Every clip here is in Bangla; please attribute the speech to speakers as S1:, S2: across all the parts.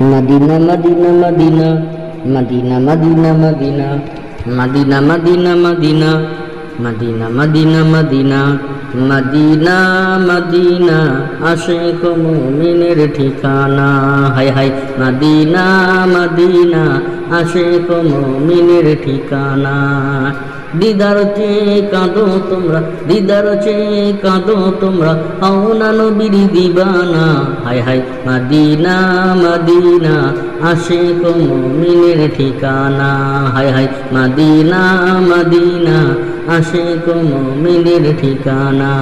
S1: Medina Medina Medina Medina Medina Medina Medina Medina Medina Medina Medina Medina Medina Medina আশিক মুমিনের ঠিকানা। হায় হায় মদিনা মদিনা আশিক মুমিনের ঠিকানা। দিদার চেয়ে কাঁদো তোমরা, দিদার চেয়ে কাঁদো তোমরা, হও না নবীর দিবানা। হায় হায় মদিনা মদিনা আশিক মুমিনের ঠিকানা। হায় হায় মদিনা মদিনা আশিক মুমিনের ঠিকানা।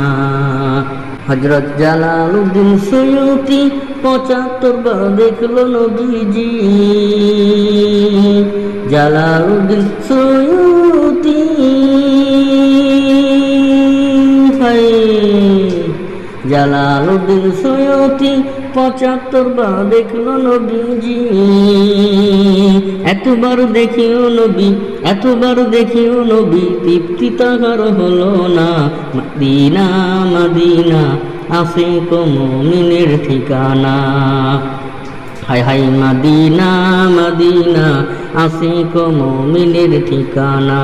S1: হযরত জালালউদ্দিন সৈয়দী ৭৫ বার দেখলো নবীজি। জালালউদ্দিন সৈয়দী জালালউদ্দিন সৈয়দী ৭৫ বার দেখলো নবীজি। এতবার দেখিও নবী, এতবার দেখিও নবী, তৃপ্তি তাহার হলো না। মদিনা মদিনা আশিক মুমিনের ঠিকানা। হায় হায় মদিনা মদিনা আশিক মুমিনের ঠিকানা।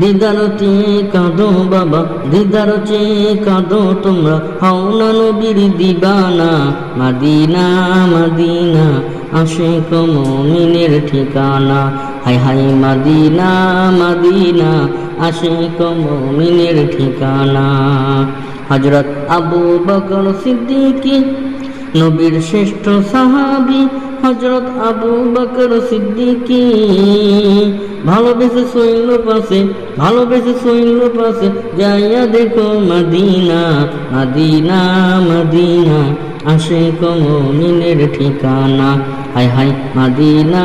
S1: দিদার চেয়ে কাঁদো বাবা, দিদার চেয়ে কাঁদো তোমরা, হও না নবীর দিবানা। মদিনা মদিনা আশিক মুমিনের ঠিকানা। হায় হায় মদিনা মদিনা আশিক মুমিনের ঠিকানা। হযরত আবু বকর সিদ্দিকী নবীর শ্রেষ্ঠ সাহাবী। হযরত আবু বকর সিদ্দিকী ভালোবেসে শৈল পাশে, ভালোবেসে শৈল পাশে, যাইয়া দেখো মদিনা। মদিনা মদিনা আশিক মুমিনের ঠিকানা। হায় হায় মদিনা